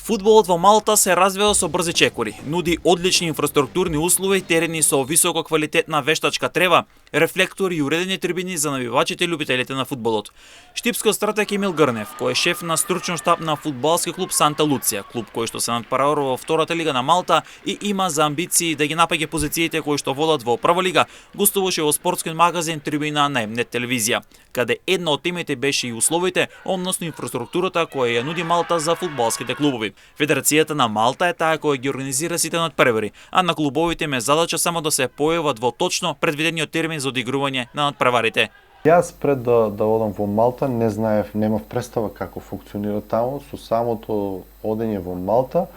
Фудбалот во Малта се развива со брзи чекори, нуди одлични инфраструктурни услови, терени со високо квалитетна вештачка трева, рефлектори и уредени трибини за навивачите и љубителите на фудбалот. Штипскиот стратег Емил Грнев, кој е шеф на стручен штаб на фудбалски клуб Санта Луција, клуб кој што се надпреварува во втората лига на Малта и има за амбиции да ги напаѓа позициите кои што водат во прва лига, гостуваше во спортскиот магазин Трибина на М-нет телевизија, каде една од темите беше и условите, односно инфраструктурата која ја нуди Малта за фудбалските клубови. Федерацијата на Малта е таа која ги организира сите надпревари, а на клубовите им е задача само да се појават во точно предвидениот термин за одигрување на надпреварите. Јас пред да одам во Малта не знаев, немав представа како функционира таму. Со самото одење во Малта,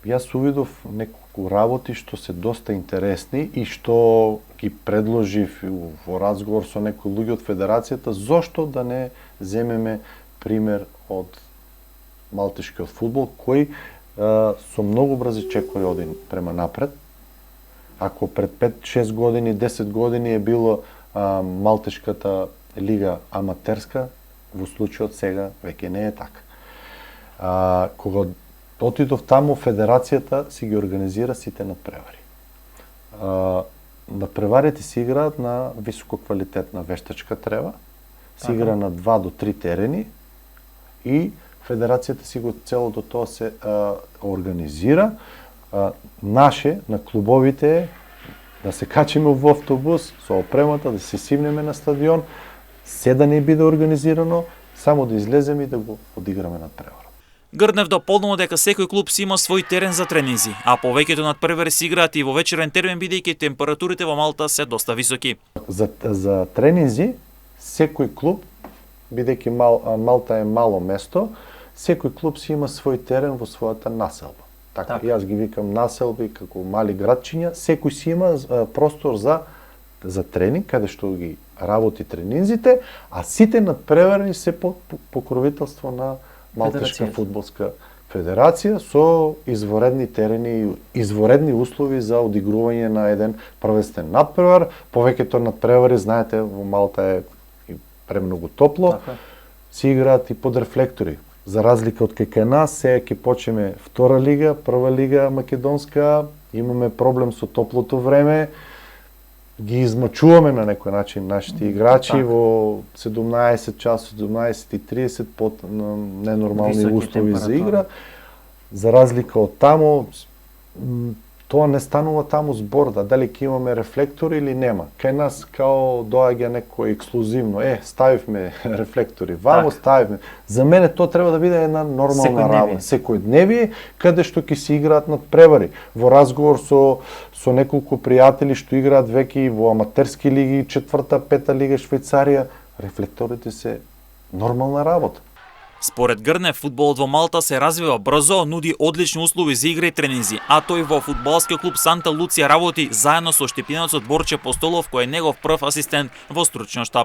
јас увидов неколку работи што се доста интересни и што ги предложив во разговор со некои луѓе од федерацијата, зошто да не земеме пример од малтешкиот фудбал, кој со многу брзи чекори оди према напред. Ако пред 5-6 години, 10 години е било малтешката лига аматерска, во случајот сега веќе не е така. Кога отидов таму, федерацијата си ги организира сите надпревари. Надпреварите се играат на висококвалитетна вештачка трева, се игра на 2 до 3 терени и федерацијата си го целото тоа се организира. Наше, на клубовите, да се качиме во автобус со опремата, да се симнеме на стадион, се да не биде организирано, само да излеземе и да го одиграме надпревар. Грнев дополнува дека секој клуб си има свој терен за тренинзи, а повеќето надпревари се играат и во вечерен термин бидејќи температурите во Малта се доста високи. За тренинзи секој клуб, бидејќи Малта е мало место, секој клуб си има свој терен во својата населба. Така, јас ги викам населби како мали градчиња, секој си има простор за тренинг, каде што ги работи тренинзите, а сите надпревари се под покровителство на Малтешка фудбалска федерација со изворедни терени и изворедни услови за одигрување на еден првенствен надпревар. Повеќето надпревари, знаете, во Малта е премногу топло, се играат и под рефлектори. За разлика од кај нас, сега ќе почнеме втора лига, прва лига македонска, имаме проблем со топлото време, ги измачуваме на некој начин нашите играчи во 17 часот, 17:30 под ненормални услови за игра. За разлика од таму, тоа не станува таму збор, дали ќе имаме рефлектори или нема. Кај нас као доаѓа некој ексклузивно, ставивме рефлектори, вамо ставивме. За мене тоа треба да биде една нормална работа, секојдневие, каде што ќе се играат надпревари. Во разговор со неколку пријатели што играат веќе во аматерски лиги, 4-5 лига Швајцарија, рефлекторите се нормална работа. Според Грнев, фудбалот во Малта се развива брзо, нуди одлични услови за игра и тренинзи, а тој во фудбалскиот клуб Санта Луција работи заедно со штипинецот Борче Постолов, кој е негов прв асистент во стручниот штаб.